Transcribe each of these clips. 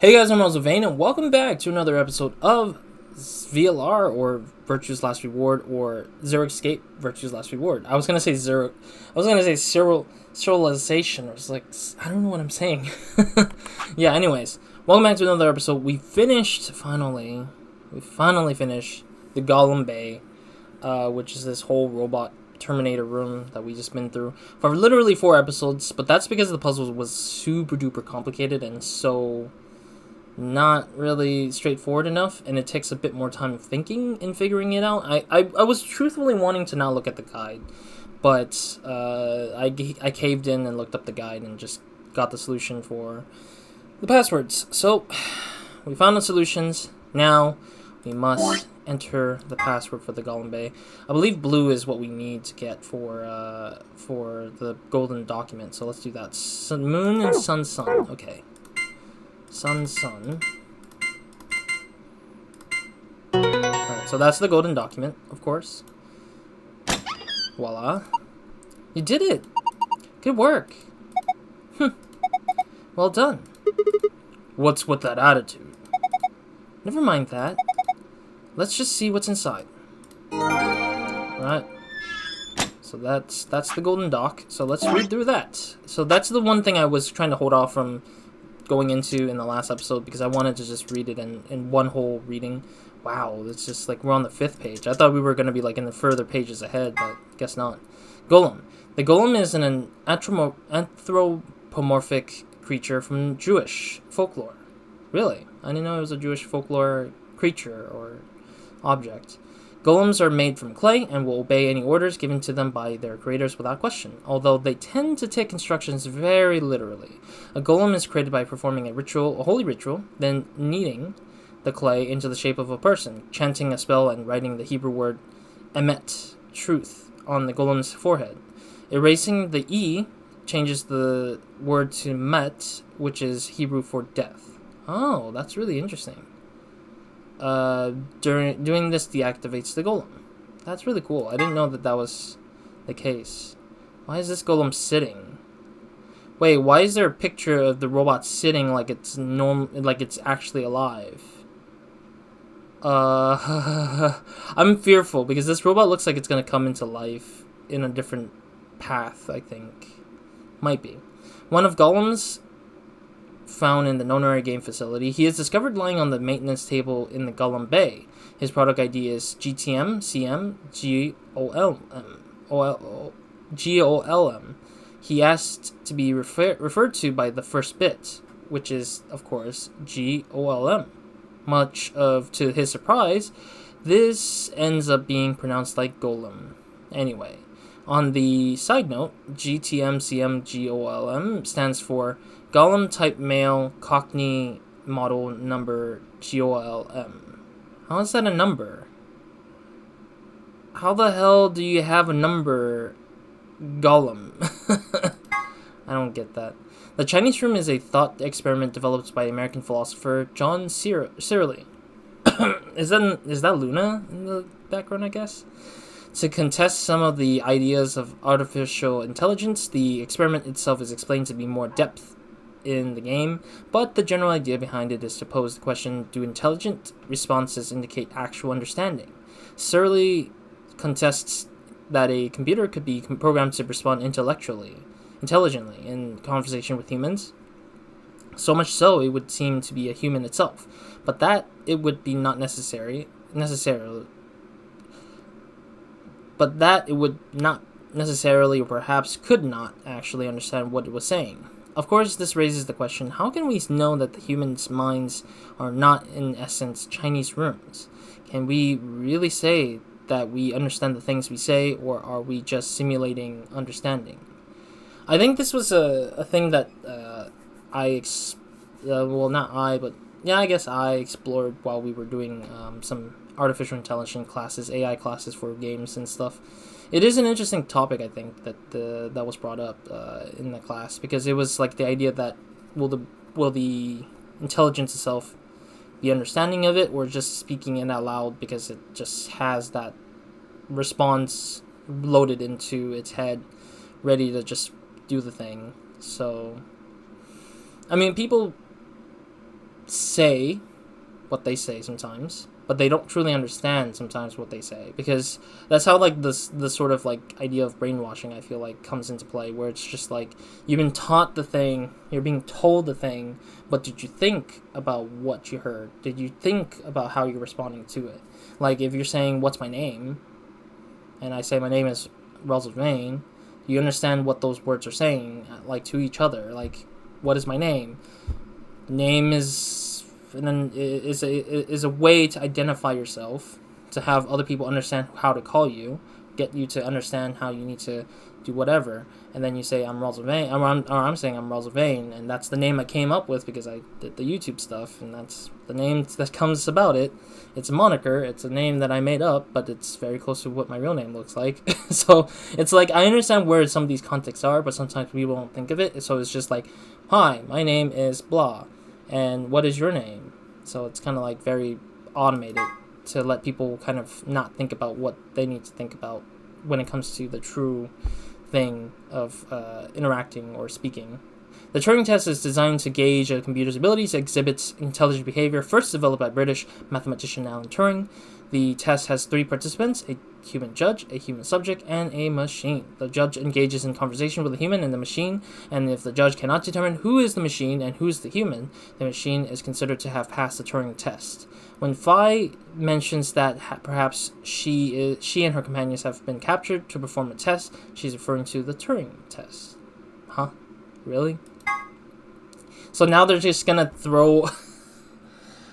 Hey guys, I'm RozaldVane, and welcome back to another episode of VLR, or Virtue's Last Reward, or Zero Escape, Virtue's Last Reward. I was gonna say serialization, or it's like, I don't know what I'm saying. Yeah, anyways, welcome back to another episode. We finally finished the GAULEM Bay, which is this whole robot Terminator room that we just been through for literally 4 episodes, but that's because the puzzle was super duper complicated and so not really straightforward enough, and it takes a bit more time of thinking and figuring it out. I was truthfully wanting to not look at the guide, but I caved in and looked up the guide and just got the solution for the passwords. So we found the solutions. Now we must enter the password for the GAULEM Bay. I believe blue is what we need to get for the golden document. So let's do that. Moon and sun. Okay. Sun. Alright, so that's the golden document, of course. Voila. You did it! Good work! Well done. What's with that attitude? Never mind that. Let's just see what's inside. Alright. So that's the golden doc. So let's read through that. So that's the one thing I was trying to hold off from going into in the last episode, because I wanted to just read it in one whole reading. Wow, it's just like we're on the 5th page. I thought we were going to be like in the further pages ahead, but guess not. Golem. The golem is an anthropomorphic creature from Jewish folklore. Really? I didn't know it was a Jewish folklore creature or object. Golems are made from clay and will obey any orders given to them by their creators without question, although they tend to take instructions very literally. A golem is created by performing a holy ritual, then kneading the clay into the shape of a person, chanting a spell, and writing the Hebrew word emet, truth, on the golem's forehead. Erasing the E changes the word to met, which is Hebrew for death. Oh, that's really interesting. Doing this deactivates the golem. That's really cool. I didn't know that was the case. Why is this golem sitting? Wait, why is there a picture of the robot sitting like it's like it's actually alive? I'm fearful because this robot looks like it's gonna come into life in a different path, I think. Might be. One of golems found in the Nonary game facility. He is discovered lying on the maintenance table in the GAULEM Bay. His product ID is GTM He asked to be referred to by the first bit, which is, of course, GOLM. To his surprise, this ends up being pronounced like golem. Anyway, on the side note, GTMCMGOLM stands for Golem Type Male Cockney Model Number GOLM. How is that a number? How the hell do you have a number Golem? I don't get that. The Chinese room is a thought experiment developed by American philosopher John Searle. Is that Luna in the background, I guess? To contest some of the ideas of artificial intelligence, the experiment itself is explained to be more depth in the game, but the general idea behind it is to pose the question, do intelligent responses indicate actual understanding? Searle contests that a computer could be programmed to respond intelligently in conversation with humans, so much so it would seem to be a human itself, but that it would be not necessarily or perhaps could not actually understand what it was saying. Of course, this raises the question, how can we know that the humans' minds are not, in essence, Chinese rooms? Can we really say that we understand the things we say, or are we just simulating understanding? I think this was a thing that I guess I explored while we were doing some artificial intelligence classes, AI classes for games and stuff. It is an interesting topic, I think, that was brought up in the class, because it was like the idea that will the intelligence itself be understanding of it, or just speaking it out loud because it just has that response loaded into its head, ready to just do the thing. So, I mean, people say what they say sometimes, but they don't truly understand sometimes what they say, because that's how like the sort of like idea of brainwashing, I feel like, comes into play, where it's just like you've been taught the thing, you're being told the thing, but did you think about what you heard? Did you think about how you're responding to it? Like if you're saying, what's my name, and I say my name is RozaldVane, you understand what those words are saying, like, to each other. Like, what is my name? Name is, and then is a way to identify yourself, to have other people understand how to call you, get you to understand how you need to do whatever. And then you say, I'm RozaldVane, or I'm saying I'm RozaldVane, and that's the name I came up with because I did the YouTube stuff, and that's the name that comes about it. It's a moniker, it's a name that I made up, but it's very close to what my real name looks like. So it's like, I understand where some of these contexts are, but sometimes people don't think of it. So it's just like, hi, my name is blah, and what is your name? So it's kind of like very automated to let people kind of not think about what they need to think about when it comes to the true thing of interacting or speaking. The Turing test is designed to gauge a computer's ability to exhibit intelligent behavior, first developed by British mathematician Alan Turing. The test has 3 participants: a human judge, a human subject, and a machine. The judge engages in conversation with the human and the machine, and if the judge cannot determine who is the machine and who is the human, the machine is considered to have passed the Turing test. When Phi mentions that perhaps she and her companions have been captured to perform a test, she's referring to the Turing test. Huh? Really? So now they're just gonna throw...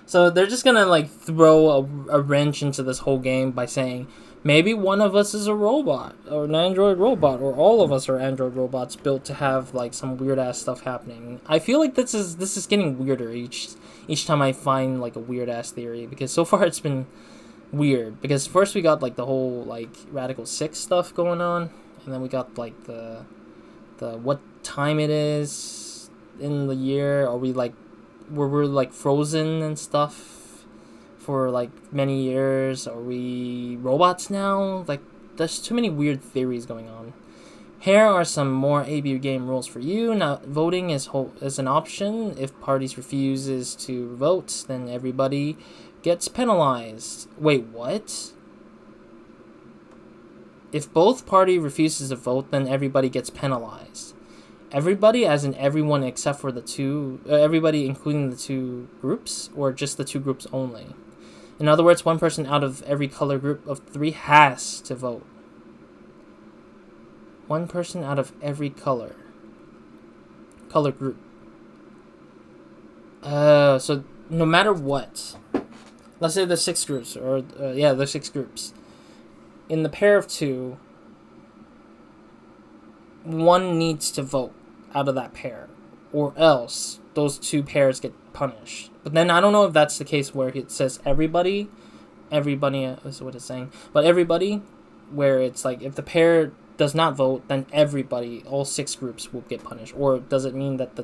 So they're just gonna like throw a wrench into this whole game by saying, maybe one of us is a robot, or an android robot, or all of us are android robots built to have like some weird ass stuff happening. I feel like this is getting weirder each time I find like a weird ass theory, because so far it's been weird. Because first we got like the whole like Radical 6 stuff going on, and then we got like the what time it is in the year, or we're like frozen and stuff for like many years. Are we robots now? Like, there's too many weird theories going on. Here are some more AB game rules for you. Now, voting is an option. If parties refuses to vote, then everybody gets penalized. Wait, what? If both party refuses to vote, then everybody gets penalized. Everybody, as in everyone except for the two... everybody including the two groups, or just the two groups only? In other words, one person out of every color group of 3 has to vote. One person out of every color group. So no matter what, let's say there's 6 groups, or there's 6 groups. In the pair of 2, one needs to vote out of that pair, or else those 2 pairs get punished. But then I don't know if that's the case where it says everybody is what it's saying, but everybody, where it's like if the pair does not vote, then everybody, all 6 groups will get punished. Or does it mean that the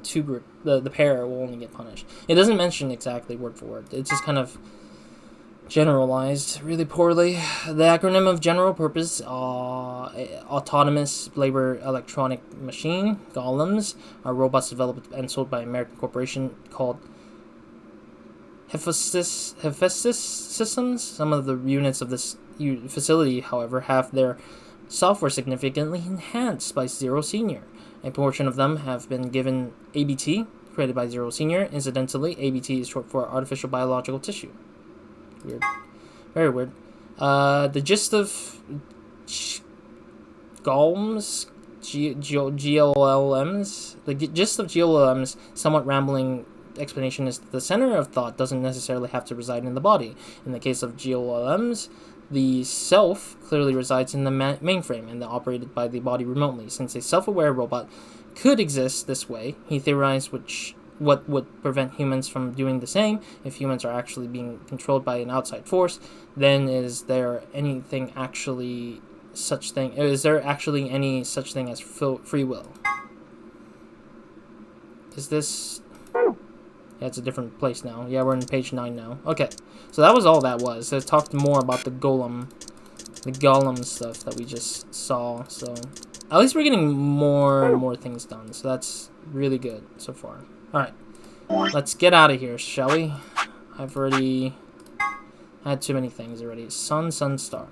pair will only get punished? It doesn't mention exactly word for word. It's just kind of generalized really poorly. The acronym of General Purpose Autonomous Labor Electronic Machine, GAULEMs, are robots developed and sold by an American corporation called Hephaestus Systems. Some of the units of this facility, however, have their software significantly enhanced by Zero Senior. A portion of them have been given ABT, created by Zero Senior. Incidentally, ABT is short for Artificial Biological Tissue. Weird. Very weird. The gist of GAULEMs, GOLMs, the gist of GOLMs, somewhat rambling explanation, is that the center of thought doesn't necessarily have to reside in the body. In the case of GOLMs, the self clearly resides in the mainframe and operated by the body remotely. Since a self-aware robot could exist this way, he theorized what would prevent humans from doing the same. If humans are actually being controlled by an outside force, then is there any such thing as free will? Is this... Yeah, it's a different place now. Yeah, we're in page 9 now. Okay, so that was all that was. So it talked more about the golem stuff that we just saw. So at least we're getting more and more things done. So that's really good so far. Alright, Let's get out of here, shall we? I've already had too many things already. Sun, sun, star.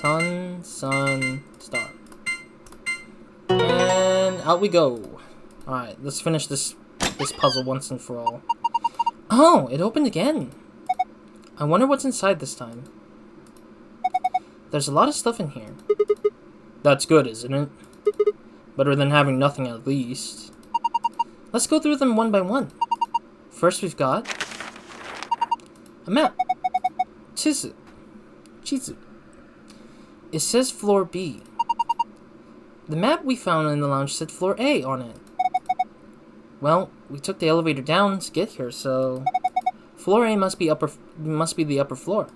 Sun, sun, star. And out we go. Alright, let's finish this puzzle once and for all. Oh, it opened again. I wonder what's inside this time. There's a lot of stuff in here. That's good, isn't it? Better than having nothing at least. Let's go through them one by one. First we've got a map. Chizu. It says floor B. The map we found in the lounge said floor A on it. Well, we took the elevator down to get here, so floor A must be the upper floor.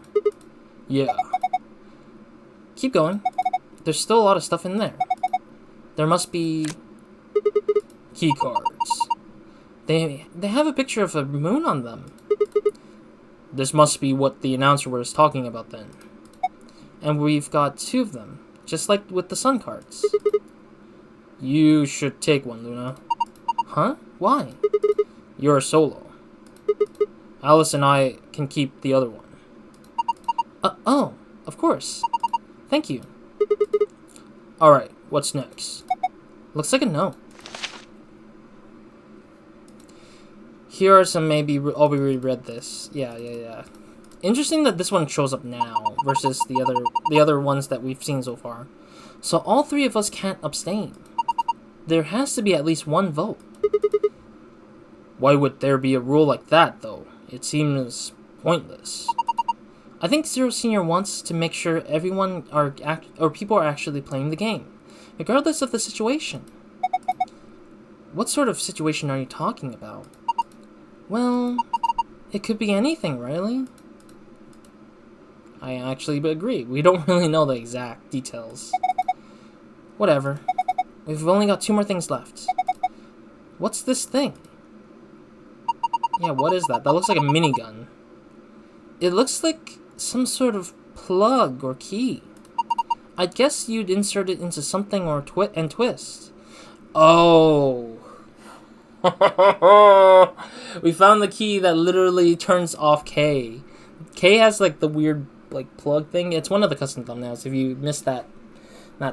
Yeah. Keep going. There's still a lot of stuff in there. There must be key cards. They have a picture of a moon on them. This must be what the announcer was talking about then. And we've got 2 of them, just like with the sun cards. You should take one, Luna. Huh? Why? You're a solo. Alice and I can keep the other one. Oh, of course. Thank you. Alright, what's next? Looks like a no. Here are some maybe... Oh, we reread this. Yeah. Interesting that this one shows up now versus the other ones that we've seen so far. So all 3 of us can't abstain. There has to be at least 1 vote. Why would there be a rule like that, though? It seems pointless. I think Zero Senior wants to make sure everyone people are actually playing the game, regardless of the situation. What sort of situation are you talking about? Well, it could be anything, Riley. I actually agree. We don't really know the exact details. Whatever. We've only got 2 more things left. What's this thing? Yeah, what is that? That looks like a minigun. It looks like some sort of plug or key. I guess you'd insert it into something or twist. Oh. We found the key that literally turns off K. K has like the weird like plug thing. It's one of the custom thumbnails. If you missed that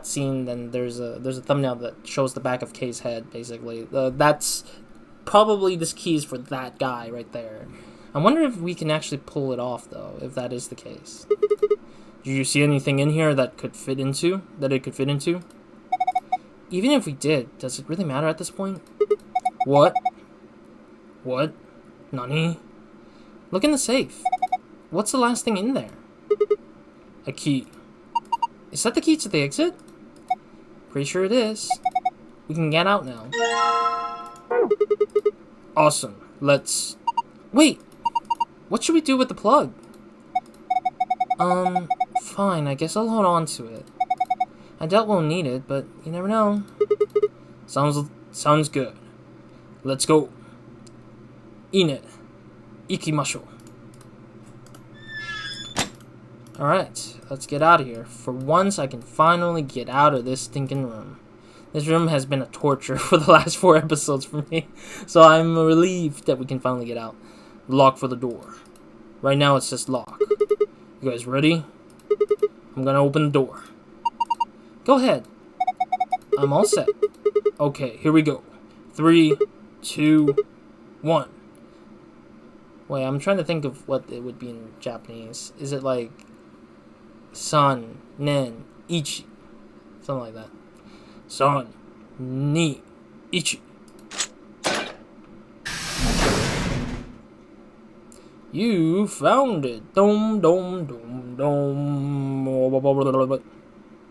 scene, then there's a thumbnail that shows the back of K's head basically. That's probably this key's for that guy right there. I wonder if we can actually pull it off though, if that is the case. Do you see anything in here that it could fit into? Even if we did, does it really matter at this point? What? Nani? Look in the safe. What's the last thing in there? A key. Is that the key to the exit? Pretty sure it is. We can get out now. Awesome. Let's... Wait! What should we do with the plug? Fine. I guess I'll hold on to it. I doubt we'll need it, but you never know. Sounds good. Let's go. Ine. Ikimashou. Alright, let's get out of here. For once, I can finally get out of this stinking room. This room has been a torture for the last 4 episodes for me, so I'm relieved that we can finally get out. Lock for the door. Right now, it's just lock. You guys ready? I'm gonna open the door. Go ahead. I'm all set. Okay, here we go. 3, 2, 1. Wait, I'm trying to think of what it would be in Japanese. Is it like san, nen, ichi? Something like that. San, ni, ichi. You found it. Dom, dom, dom, dom.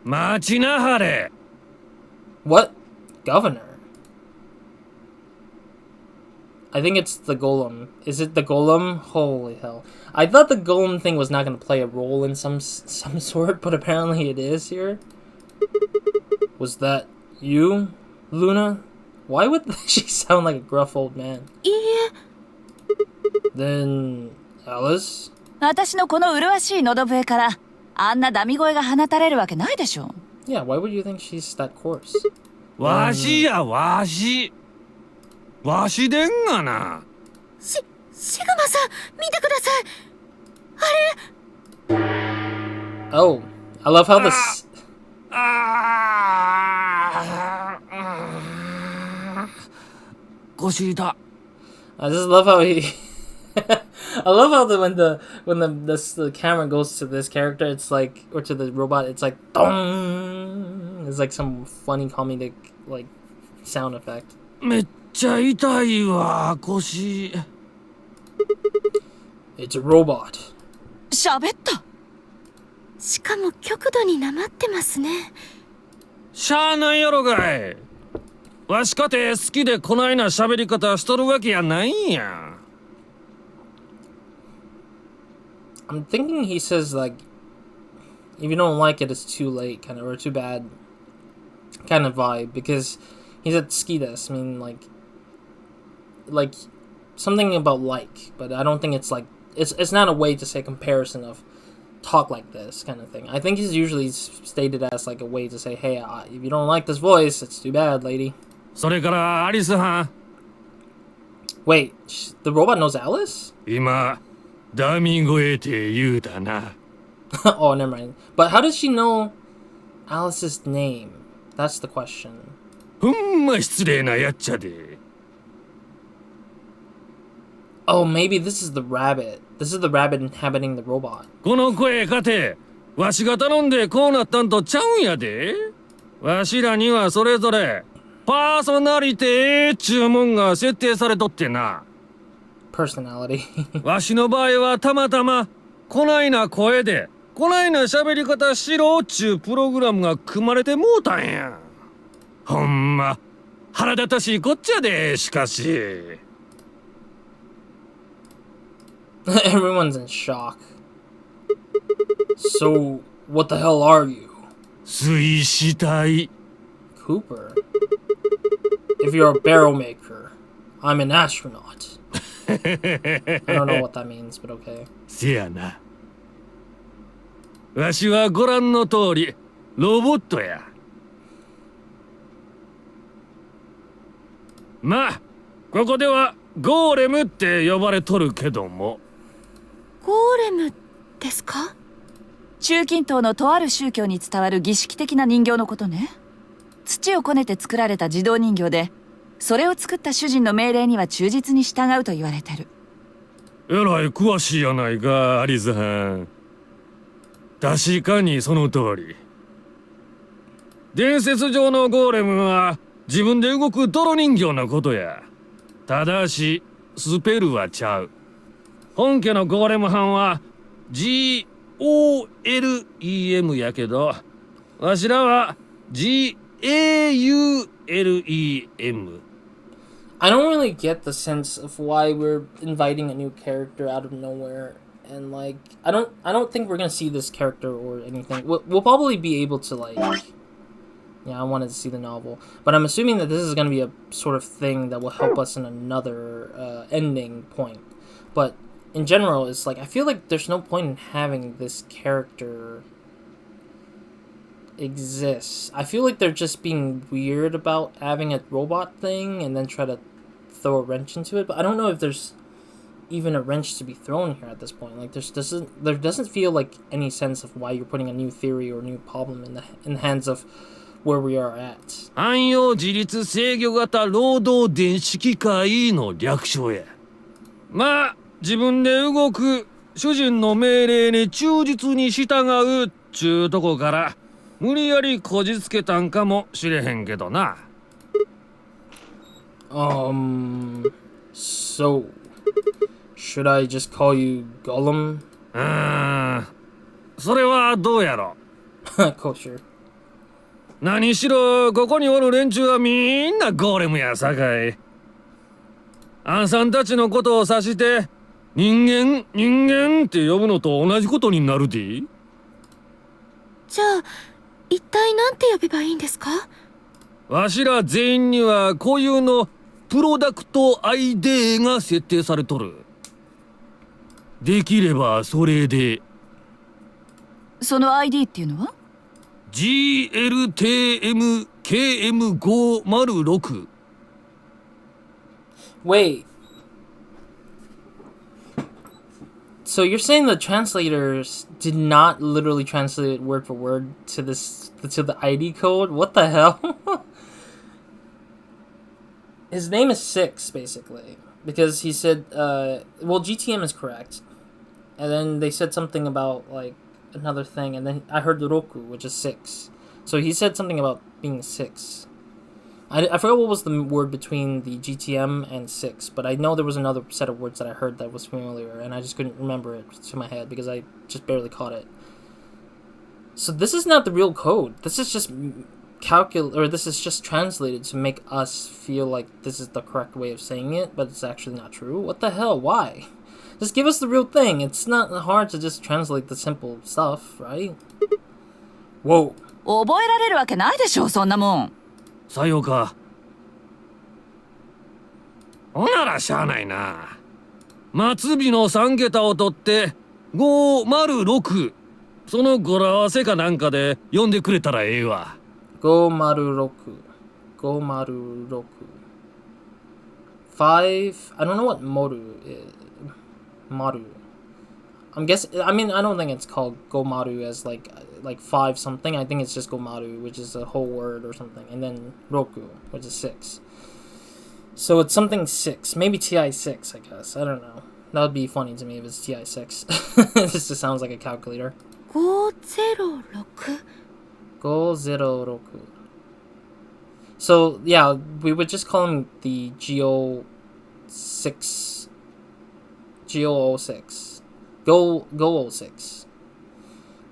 Machinahare. What? Governor? I think it's the golem. Is it the golem? Holy hell. I thought the golem thing was not going to play a role in some sort, but apparently it is here. Was that you, Luna? Why would she sound like a gruff old man? Yeah. Then, Alice? 私のこの麗しい喉笛からあんなダミ声が放たれるわけないでしょ。Yeah, why would you think she's that coarse? わしやわし。わしでんがな。シグマさん、見てください。Oh, I love how this. 腰痛。I just love how he. I love how when the camera goes to this character, it's like, or to the robot, it's like dong. It's like some funny comedic like sound effect. めっちゃ痛いわ、腰。It's a robot. 喋った。しかも極度になまってますね。しゃあないやろがい。わしかて好きでこないな喋り方しとるわけやないんや。I'm thinking he says like, if you don't like it, it's too late, kind of, or too bad, kind of vibe, because he said skidas. I mean, like something about like, but I don't think it's like it's not a way to say comparison of talk like this kind of thing. I think he's usually stated as like a way to say, hey, if you don't like this voice, it's too bad, lady. それからアリスはん。Wait, the robot knows Alice? 今、ダミ声って言うたな。Oh, never mind. But how does she know Alice's name? That's the question. ほんま失礼なやっちゃで。Oh, maybe this is the rabbit. This is the rabbit inhabiting the robot. この声かて、わしが頼んでこうなったんとちゃうんやで。わしらにはそれぞれパーソナリティ注文が設定されとってな。Personality. わしの場合はたまたまこないな声でこないな喋り方しろっちゅうプログラムが組まれてもうたんや。ほんま腹立たしいこっちゃで。しかしEveryone's in shock. So, what the hell are you? 水死体。 Cooper? If you're a barrel maker, I'm an astronaut. I don't know what that means, but okay. せやな。わしはご覧の通りロボットや。まあここではゴーレムって呼ばれとるけども。ゴーレムですか？中近東のとある宗教に伝わる儀式的な人形のことね。土をこねて作られた自動人形で、それを作った主人の命令には忠実に従うと言われてる。えらい詳しいやないか、アリスはん。確かにその通り。伝説上のゴーレムは自分で動く泥人形のことや。ただしスペルはちゃう。本家のゴーレム班は GOLEM やけど、わしらは GAULEM。 I don't really get the sense of why we're inviting a new character out of nowhere, and like I don't think we're gonna see this character or anything. We'll probably be able to like, yeah, I wanted to see the novel, but I'm assuming that this is gonna be a sort of thing that will help us in another ending point. But in general, it's like I feel like there's no point in having this character exists. I feel like they're just being weird about having a robot thing and then try to throw a wrench into it, but I don't know if there's even a wrench to be thrown here at this point. Like there doesn't feel like any sense of why you're putting a new theory or a new problem in the hands of where we are at. 汎用自立制御型労働電子機械の略称や。まあ自分で動く主人の命令に忠実に従うっちゅうとこから無理やりこじつけたんかもしれへんけどな。So should I just call you Gollum? それはどうやろ。Kosher. 何しろここにおる連中はみんなゴーレムやさかい。あんさんたちのことを指して人間って呼ぶのと同じことになるで。じゃあ一体なんて呼べばいいんですか？わしら全員には固有のプロダクト ID が設定されとる。できればそれで。その ID っていうのは？ GLTMKM506。Wait. So you're saying the translators did not literally translate it word for word to the ID code? What the hell? His name is Six, basically, because he said, well, GTM is correct, and then they said something about like another thing, and then I heard Roku, which is 6. So he said something about being 6. I forgot what was the word between the GTM and 6, but I know there was another set of words that I heard that was familiar, and I just couldn't remember it to my head because I just barely caught it. So this is not the real code. This is just this is just translated to make us feel like this is the correct way of saying it, but it's actually not true. What the hell? Why? Just give us the real thing. It's not hard to just translate the simple stuff, right? Whoa. 覚えられるわけないでしょ、そんなもん。さようか。ほならしゃあないな。末尾の3桁を取って506、その語呂合わせかなんかで呼んでくれたらええわ。506. 506. 5. I don't know what Moru is. Maru. I'm guessing. I mean, I don't think it's called Gomaru as like 5 something. I think it's just Gomaru, which is a whole word or something, and then Roku, which is 6. So it's something 6, maybe TI6, I guess. I don't know. That would be funny to me if it's TI6. This just sounds like a calculator. 506. 506. So yeah, we would just call him the Go6. Go06. Go06.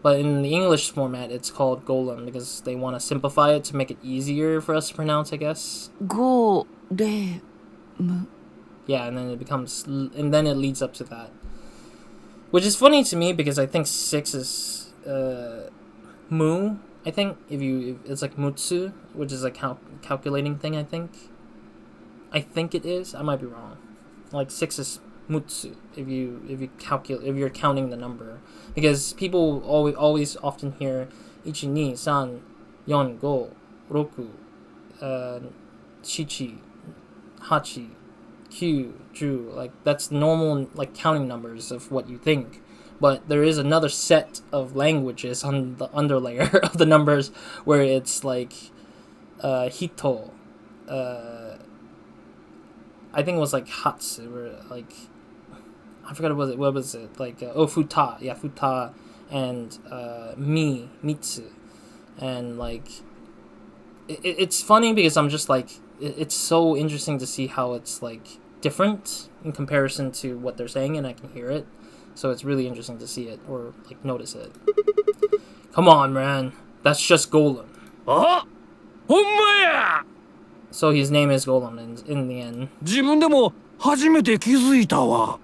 But in the English format, it's called Golem because they want to simplify it to make it easier for us to pronounce, I guess. GAULEM. Yeah, and then it leads up to that. Which is funny to me because I think 6 is mu. I think it's like mutsu, which is a calculating thing. I think it is. I might be wrong. Like 6 is mutsu if you're counting the number, because people always often hear 1, 2, 3, 4, 5, 6, 7, 8, 9, 10. Like that's normal like counting numbers of what you think. But there is another set of languages on the underlayer of the numbers where it's like hito. I think it was like hatsu, or like I forgot what was it like futa, yeah, futa, and mitsu, and like it's funny because I'm just like it's so interesting to see how it's like different in comparison to what they're saying, and I can hear it, so it's really interesting to see it or like notice it. Come on, man, that's just Golem. Oh, ほんまや。 So his name is Golem in the end. 自分でも初めて気づいたわ。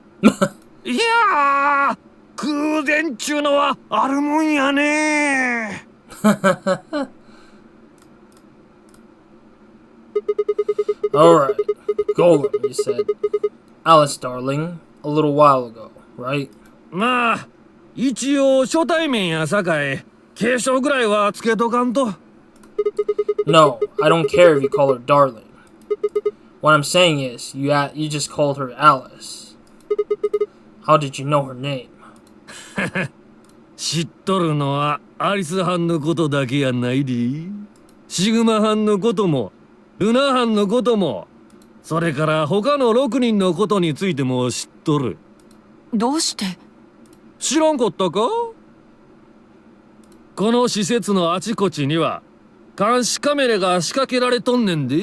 いやー、空前ちゅうのはあるもんやね。Alright, Golem, you said. Alice, darling, a little while ago, right? まあ、一応初対面やさかい、継承ぐらいはつけとかんと。No, I don't care if you call her darling. What I'm saying is, you just called her Alice. How did you know her name? 知っとるのはアリス班のことだけやないで。シグマ班のことも、ルナ班のことも、それから他の6人のことについても知っとる。どうして？知らんかったか？この施設のあちこちには監視カメラが仕掛けられとんねんで。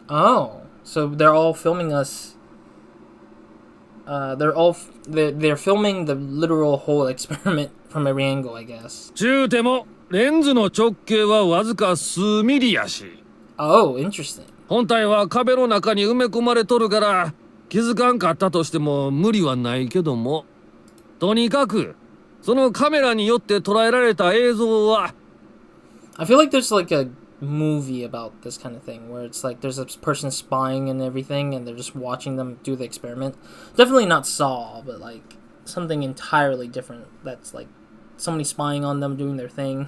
Oh, so they're all filming us. They're filming the literal whole experiment from every angle, I guess. ちゅうてもレンズの直径はわずか数ミリやし。Oh, interesting. 本体は壁の中に埋め込まれとるから気づかんかったとしても無理はないけども、とにかくそのカメラによって捉えられた映像は I feel like there's like a movie about this kind of thing where it's like there's a person spying and everything and they're just watching them do the experiment. Definitely not Saw, but like something entirely different that's like somebody spying on them doing their thing.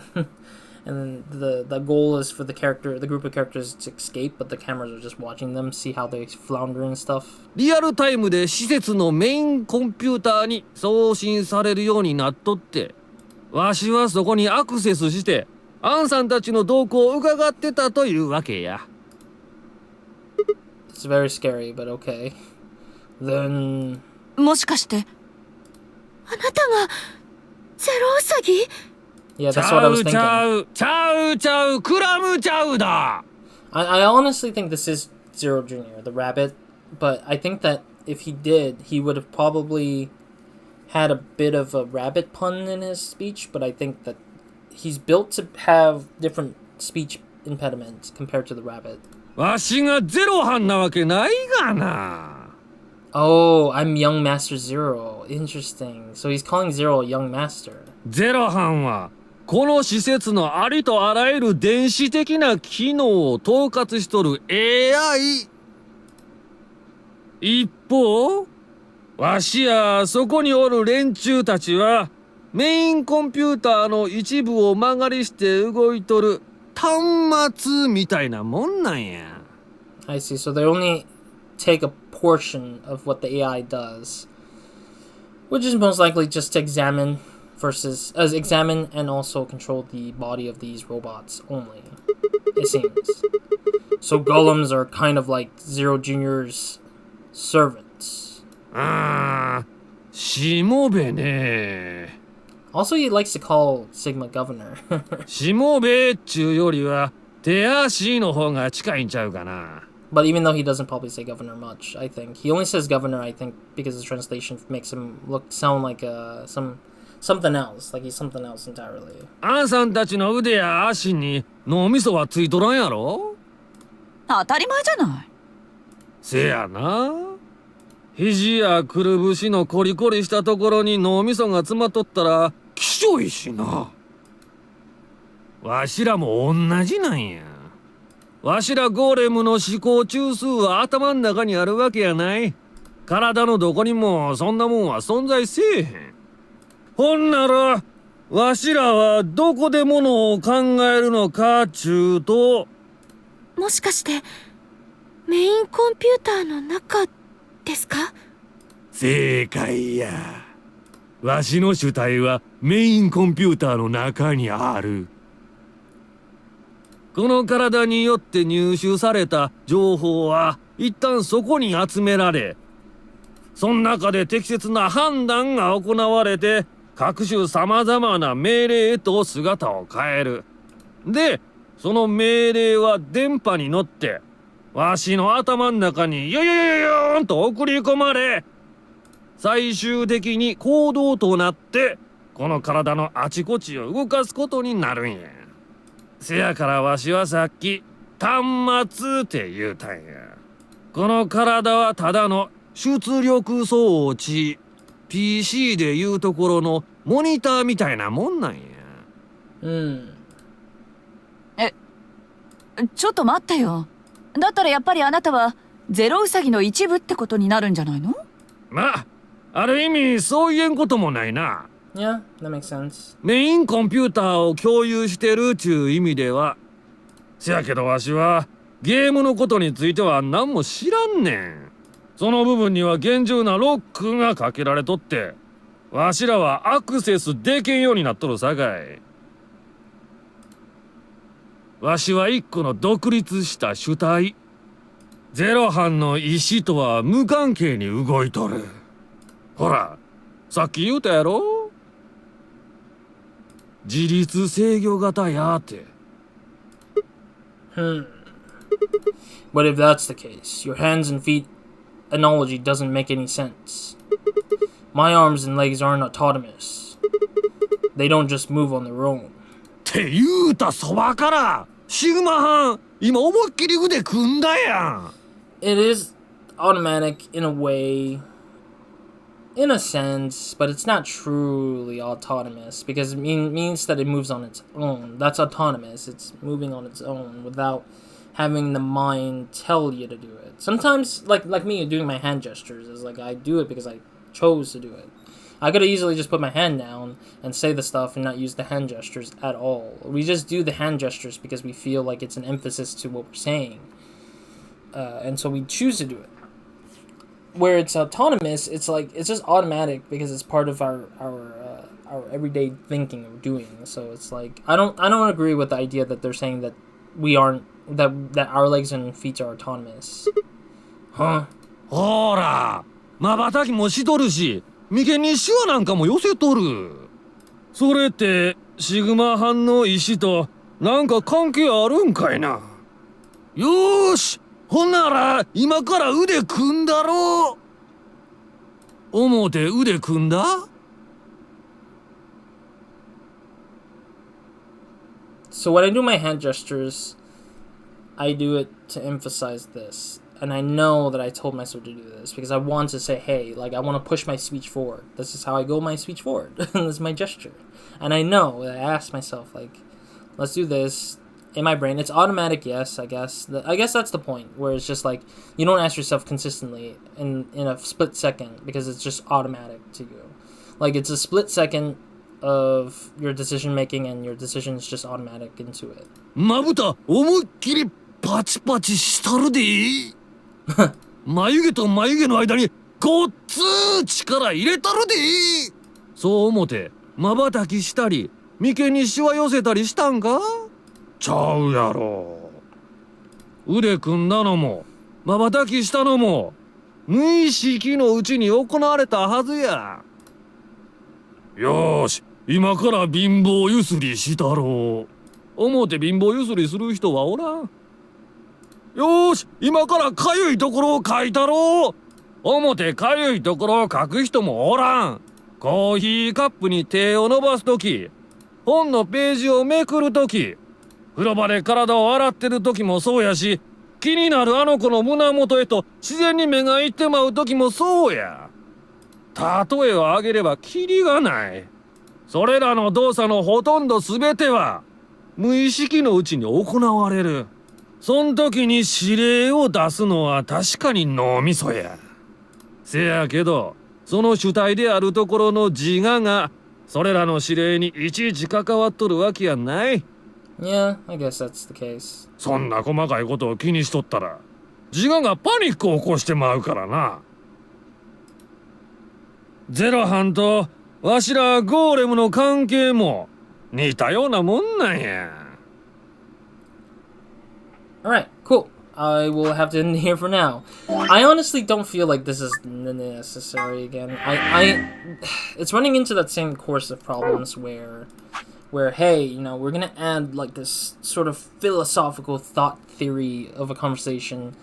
and then the goal is for the group of characters to escape, but the cameras are just watching them, see how they flounder and stuff. リアルタイムで施設のメインコンピューターに送信されるようになっとって、わしはそこにアクセスしてアンさんたちの動向を伺ってたというわけや。It's very scary, but okay. Then もしかしてあなたがゼロウサギ？ yeah, that's what I was thinking. ちゃうクラムちゃうだ。I honestly think this is Zero Jr., the rabbit, but I think that if he did, he would have probably had a bit of a rabbit pun in his speech, but I think that he's built to have different speech impediments compared to the rabbit. わしがゼロ班なわけないがな。Oh, I'm Young Master Zero. Interesting. So he's calling Zero a young master. ゼロ班はこの施設のありとあらゆる電子的な機能を統括しとる AI。一方、わしやそこにおる連中たちはメインコンピューターの一部を曲がりして動いとる端末みたいなもんなんや。I see. So they only take a portion of what the AI does, which is most likely just to examine and also control the body of these robots only, it seems. So golems are kind of like Zero Jr.'s servants. しもべね。 Also, he likes to call Sigma governor. しもべっちゅうよりは手足の方が近いんちゃうかな。 But even though he doesn't probably say governor much, I think. He only says governor, I think, because the translation makes him sound like something else. Like he's something else entirely. アンさんたちの腕や足に脳みそはついとらんやろ？当たり前じゃない。せやな。肘やくるぶしのコリコリしたところに脳みそが詰まっとったらきしょいしな。わしらも同じなんや。わしらゴーレムの思考中枢は頭ん中にあるわけやない。体のどこにもそんなもんは存在せえへん。ほんならわしらはどこでものを考えるのかちゅうと。もしかしてメインコンピューターの中ですか？正解や。わしの主体はメインコンピューターの中にある。この体によって入手された情報は一旦そこに集められ、その中で適切な判断が行われて各種さまざまな命令へと姿を変える。で、その命令は電波に乗ってわしの頭の中にヨヨヨヨヨーンと送り込まれ、最終的に行動となってこの体のあちこちを動かすことになるんや。せやからわしはさっき端末って言うたんや。この体はただの出力装置、 PC でいうところのモニターみたいなもんなんや。ちょっと待ってよ。だったらやっぱりあなたはゼロウサギの一部ってことになるんじゃないの？まあ、ある意味そう言えんこともないな。Yeah, that makes sense. メインコンピューターを共有してるちゅう意味では。せやけどわしはゲームのことについては何も知らんねん。その部分には厳重なロックがかけられとって、わしらはアクセスできんようになっとるさかい。わしは一個の独立した主体。ゼロ班の意思とは無関係に動いとる。ほら、さっき言うたやろ？自律制御型やって。But if that's the case, your hands and feet analogy doesn't make any sense. My arms and legs aren't autonomous. They don't just move on their own. って言うたそばからシグマ班今思いっきり腕組んだやん。 It is automatic in a way, in a sense, but it's not truly autonomous because it means that it moves on its own. That's autonomous. It's moving on its own without having the mind tell you to do it. Sometimes, like me doing my hand gestures, is like I do it because I chose to do it. I could have easily just put my hand down and say the stuff and not use the hand gestures at all. We just do the hand gestures because we feel like it's an emphasis to what we're saying. And so we choose to do it. Where it's autonomous, it's like it's just automatic because it's part of our everyday thinking or doing. So it's like I don't agree with the idea that they're saying that we aren't that our legs and feet are autonomous. Huh? ほら、瞬きもしとるし、眉間にシワなんかも寄せとる。それってシグマ反の意思となんか関係あるんかいな。よーし、ほんなら今から腕組んだろう。表腕組んだ？ So when I do my hand gestures, I do it to emphasize this. And I know that I told myself to do this because I want to say, hey, like I want to push my speech forward. This is how I go my speech forward. This is my gesture. And I know that I asked myself, like, let's do this. In my brain, it's automatic, yes, I guess. I guess that's the point, where it's just like, you don't ask yourself consistently in a split second because it's just automatic to you. Like, it's a split second of your decision making and your decision is just automatic into it. まぶた思いっきりパチパチしたるで眉毛と眉毛の間にごっつー力入れたるでそう思て瞬きしたり眉間にしわ寄せたりしたんかちゃうやろ腕組んだのも瞬きしたのも無意識のうちに行われたはずやよーし今から貧乏ゆすりしたろう表貧乏ゆすりする人はおらんよーし今からかゆいところを書いたろう表かゆいところを書く人もおらんコーヒーカップに手を伸ばすとき本のページをめくるとき風呂場で体を洗ってるときもそうやし気になるあの子の胸元へと自然に目がいってまうときもそうや例えを挙げればキリがないそれらの動作のほとんど全ては無意識のうちに行われるそん時に指令を出すのは確かに脳みそやせやけどその主体であるところの自我がそれらの指令にいちいち関わっとるわけやない Yeah, I guess that's the case. そんな細かいことを気にしとったら自我がパニックを起こしてまうからなゼロ班とわしらゴーレムの関係も似たようなもんなんや Alright, cool. I will have to end here for now. I honestly don't feel like this is necessary again. It's running into that same course of problems where hey, you know, we're gonna add like this sort of philosophical thought theory of a conversation,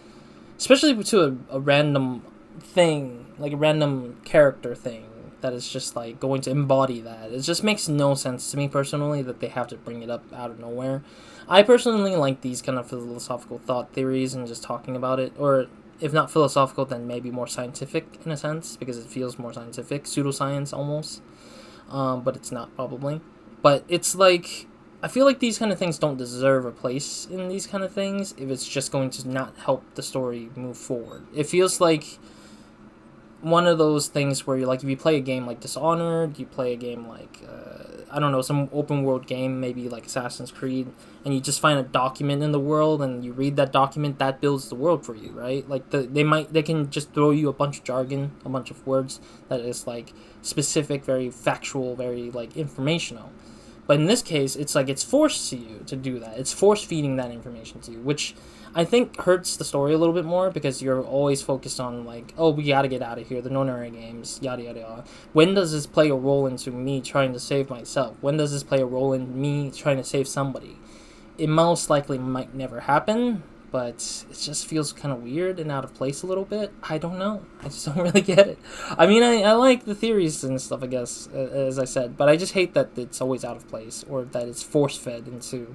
especially to a random thing, like a random character thing that is just like going to embody that. It just makes no sense to me personally that they have to bring it up out of nowhere. I personally like these kind of philosophical thought theories and just talking about it, or if not philosophical, then maybe more scientific in a sense, because it feels more scientific, pseudoscience almost, but it's not probably. But it's like, I feel like these kind of things don't deserve a place in these kind of things if it's just going to not help the story move forward. It feels like one of those things where you're like, if you play a game like Dishonored, you play a game like, I don't know, some open world game, maybe like Assassin's Creed, and you just find a document in the world and you read that document, that builds the world for you, right? Like they can just throw you a bunch of jargon, a bunch of words that is like specific, very factual, very like informational. But in this case, it's like it's forced to you to do that. It's force feeding that information to you, which I think hurts the story a little bit more because you're always focused on like, oh, we gotta get out of here, the no-narrator games, yada yada yada. When does this play a role into me trying to save myself? When does this play a role in me trying to save somebody? It most likely might never happen, but it just feels kind of weird and out of place a little bit. I don't know. I just don't really get it. I mean, I like the theories and stuff, I guess, as I said, but I just hate that it's always out of place or that it's force-fed into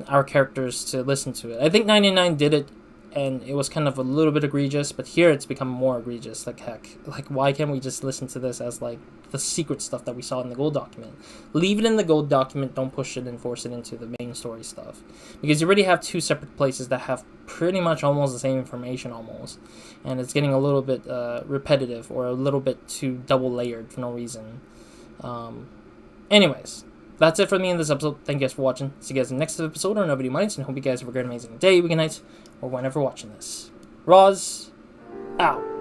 our characters to listen to it. I think 99 did it and it was kind of a little bit egregious, but here it's become more egregious. Like, heck, like, why can't we just listen to this as, like, the secret stuff that we saw in the gold document? Leave it in the gold document, don't push it and force it into the main story stuff, because you already have two separate places that have pretty much almost the same information almost, and it's getting a little bit repetitive, or a little bit too double layered for no reason. Anyways, that's it for me in this episode. Thank you guys for watching. See you guys in the next episode, or nobody minds, and hope you guys have a great, amazing day, weekend, night, or whenever watching this. Roz, out.